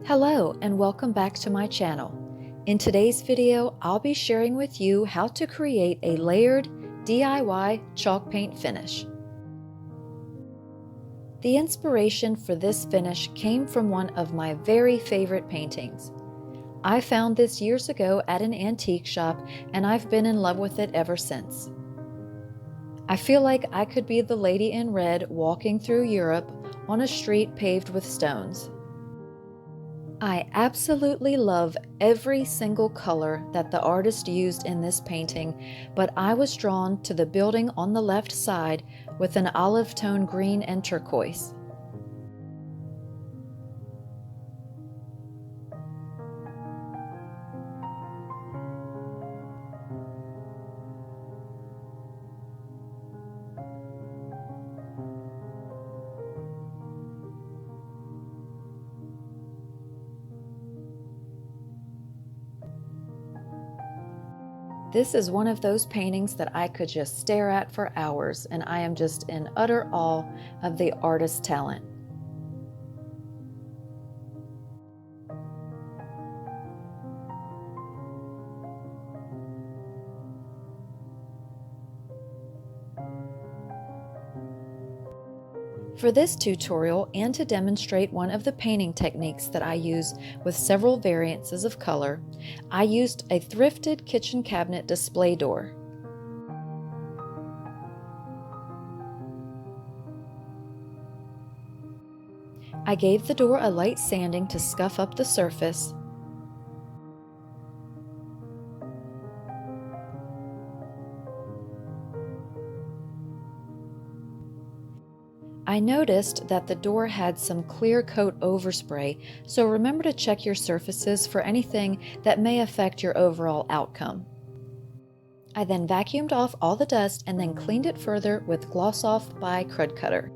Hello and welcome back to my channel. In today's video, I'll be sharing with you how to create a layered DIY chalk paint finish. The inspiration for this finish came from one of my very favorite paintings. I found this years ago at an antique shop and I've been in love with it ever since. I feel like I could be the lady in red walking through Europe on a street paved with stones. I absolutely love every single color that the artist used in this painting, but I was drawn to the building on the left side with an olive tone green and turquoise. This is one of those paintings that I could just stare at for hours, and I am just in utter awe of the artist's talent. For this tutorial, and to demonstrate one of the painting techniques that I use with several variances of color, I used a thrifted kitchen cabinet display door. I gave the door a light sanding to scuff up the surface. I noticed that the door had some clear coat overspray, so remember to check your surfaces for anything that may affect your overall outcome. I then vacuumed off all the dust and then cleaned it further with Gloss Off by Crud Cutter.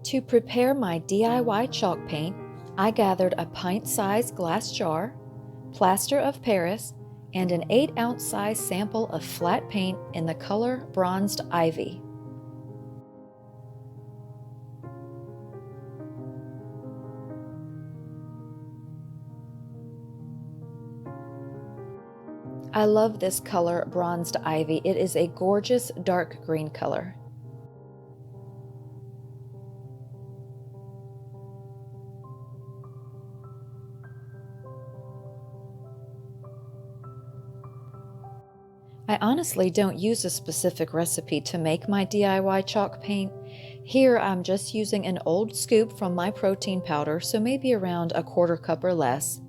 To prepare my DIY chalk paint, I gathered a pint-sized glass jar, plaster of Paris, and an 8-ounce size sample of flat paint in the color Bronzed Ivy. I love this color, Bronzed Ivy. It is a gorgeous dark green color. I honestly don't use a specific recipe to make my DIY chalk paint. Here I'm just using an old scoop from my protein powder, so maybe around a 1/4 cup or less.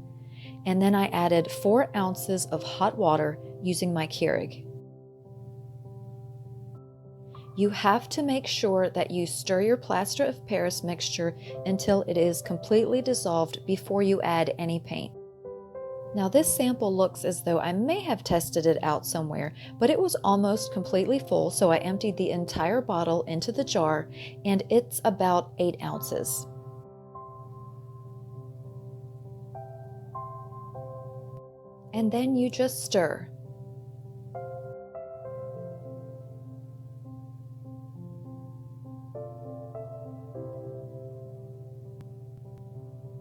And then I added 4 ounces of hot water using my Keurig. You have to make sure that you stir your plaster of Paris mixture until it is completely dissolved before you add any paint. Now this sample looks as though I may have tested it out somewhere, but it was almost completely full, so I emptied the entire bottle into the jar, and it's about 8 ounces. And then you just stir.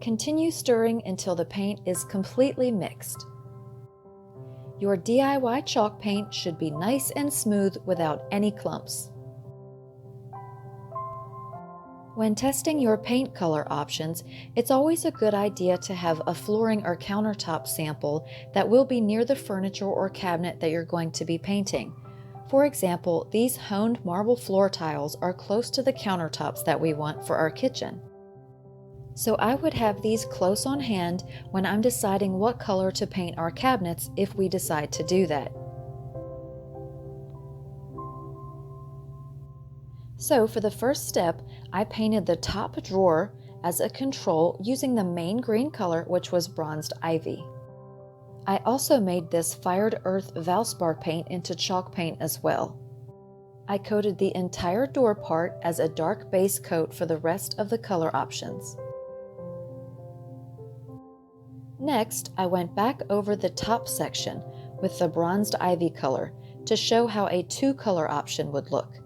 Continue stirring until the paint is completely mixed. Your DIY chalk paint should be nice and smooth without any clumps. When testing your paint color options, it's always a good idea to have a flooring or countertop sample that will be near the furniture or cabinet that you're going to be painting. For example, these honed marble floor tiles are close to the countertops that we want for our kitchen. So I would have these close on hand when I'm deciding what color to paint our cabinets if we decide to do that. So for the first step, I painted the top drawer as a control using the main green color, which was Bronzed Ivy. I also made this Fired Earth Valspar paint into chalk paint as well. I coated the entire door part as a dark base coat for the rest of the color options. Next, I went back over the top section with the Bronzed Ivy color to show how a 2-color option would look.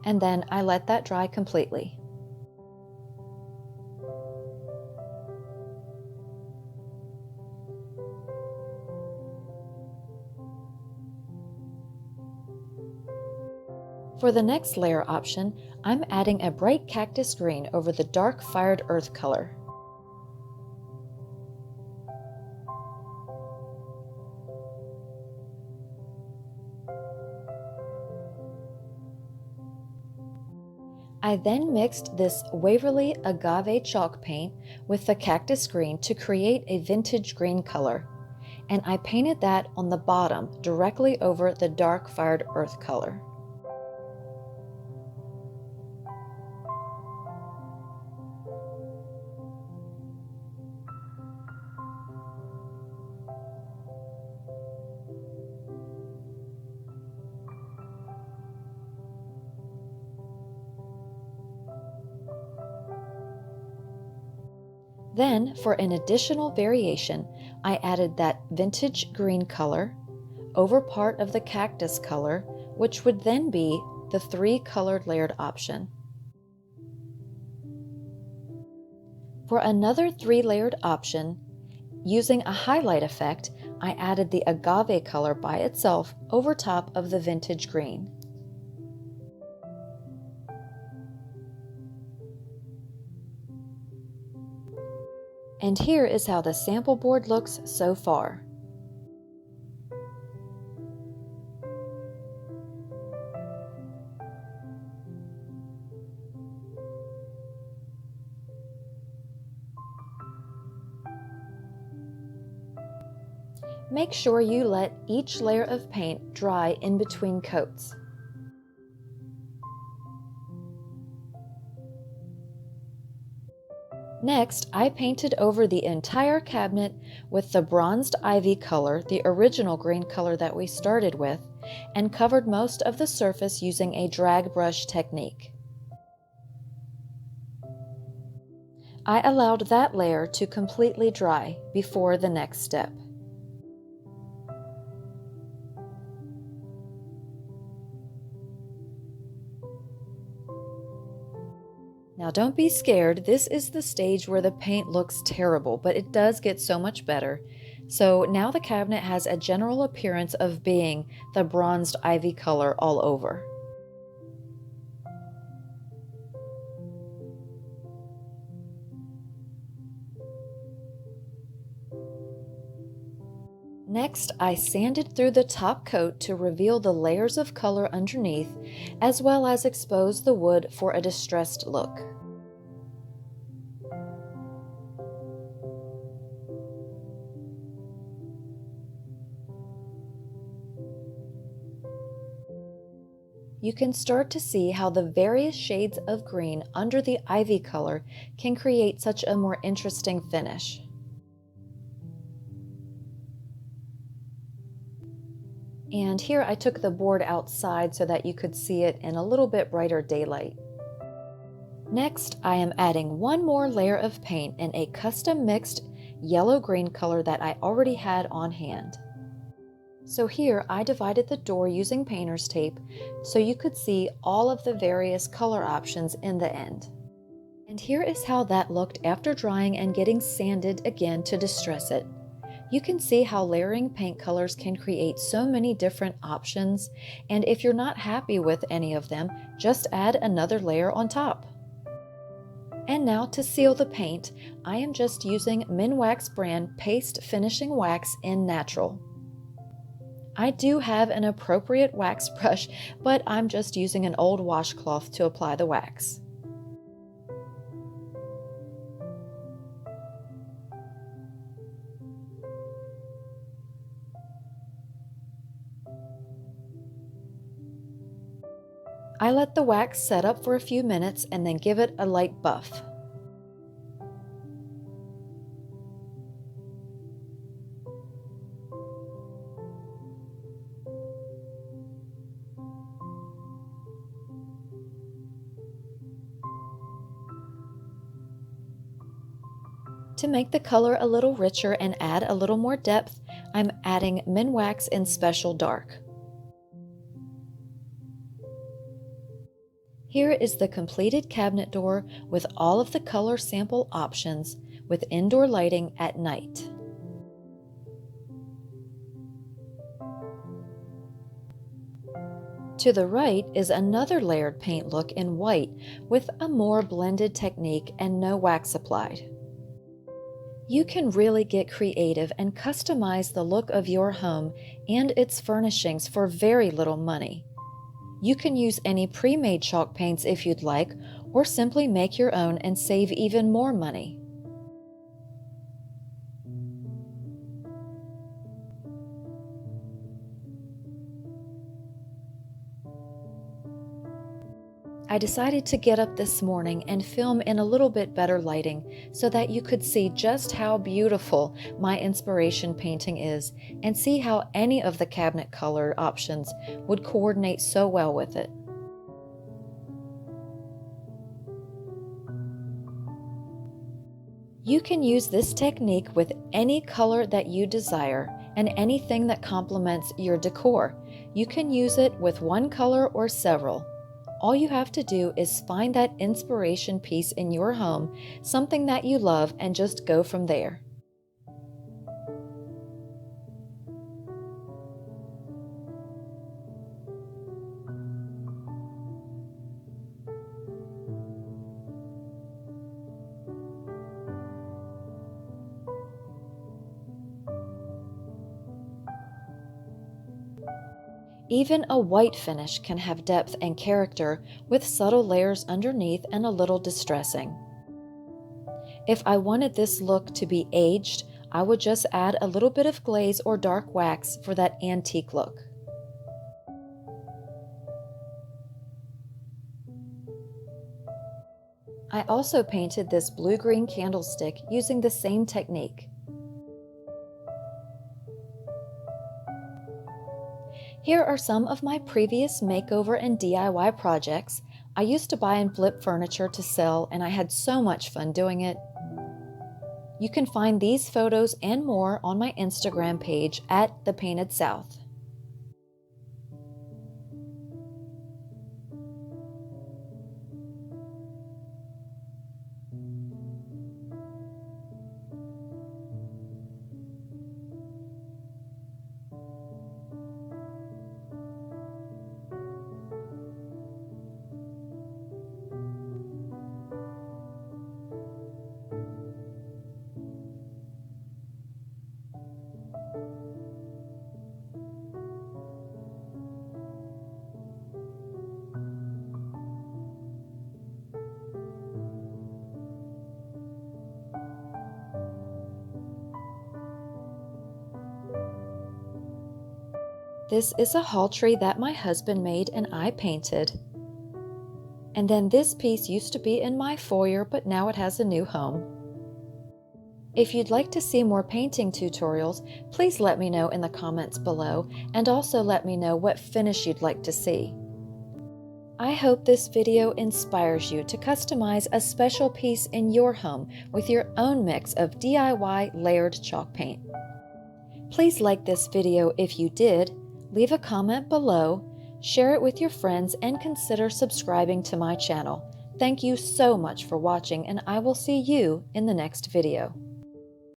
And then I let that dry completely. For the next layer option, I'm adding a bright cactus green over the dark fired earth color. I then mixed this Waverly Agave chalk paint with the cactus green to create a vintage green color, and I painted that on the bottom directly over the dark fired earth color. Then, for an additional variation, I added that vintage green color over part of the cactus color, which would then be the 3-colored layered option. For another 3-layered option, using a highlight effect, I added the agave color by itself over top of the vintage green. And here is how the sample board looks so far. Make sure you let each layer of paint dry in between coats. Next, I painted over the entire cabinet with the bronzed ivy color, the original green color that we started with, and covered most of the surface using a drag brush technique. I allowed that layer to completely dry before the next step. Now don't be scared, this is the stage where the paint looks terrible, but it does get so much better. So now the cabinet has a general appearance of being the bronzed ivy color all over. Next, I sanded through the top coat to reveal the layers of color underneath, as well as expose the wood for a distressed look. You can start to see how the various shades of green under the ivy color can create such a more interesting finish. And here I took the board outside so that you could see it in a little bit brighter daylight. Next, I am adding one more layer of paint in a custom mixed yellow-green color that I already had on hand. So here I divided the door using painter's tape so you could see all of the various color options in the end. And here is how that looked after drying and getting sanded again to distress it. You can see how layering paint colors can create so many different options, and if you're not happy with any of them, just add another layer on top. And now to seal the paint, I am just using Minwax brand Paste Finishing Wax in Natural. I do have an appropriate wax brush, but I'm just using an old washcloth to apply the wax. I let the wax set up for a few minutes and then give it a light buff. To make the color a little richer and add a little more depth, I'm adding Minwax in Special Dark. Here is the completed cabinet door with all of the color sample options with indoor lighting at night. To the right is another layered paint look in white with a more blended technique and no wax applied. You can really get creative and customize the look of your home and its furnishings for very little money. You can use any pre-made chalk paints if you'd like, or simply make your own and save even more money. I decided to get up this morning and film in a little bit better lighting so that you could see just how beautiful my inspiration painting is and see how any of the cabinet color options would coordinate so well with it. You can use this technique with any color that you desire and anything that complements your decor. You can use it with one color or several. All you have to do is find that inspiration piece in your home, something that you love, and just go from there. Even a white finish can have depth and character with subtle layers underneath and a little distressing. If I wanted this look to be aged, I would just add a little bit of glaze or dark wax for that antique look. I also painted this blue-green candlestick using the same technique. Here are some of my previous makeover and DIY projects. I used to buy and flip furniture to sell, and I had so much fun doing it. You can find these photos and more on my Instagram page at The Painted South. This is a hall tree that my husband made and I painted. And then this piece used to be in my foyer, but now it has a new home. If you'd like to see more painting tutorials, please let me know in the comments below, and also let me know what finish you'd like to see. I hope this video inspires you to customize a special piece in your home with your own mix of DIY layered chalk paint. Please like this video if you did, leave a comment below, share it with your friends, and consider subscribing to my channel. Thank you so much for watching, and I will see you in the next video.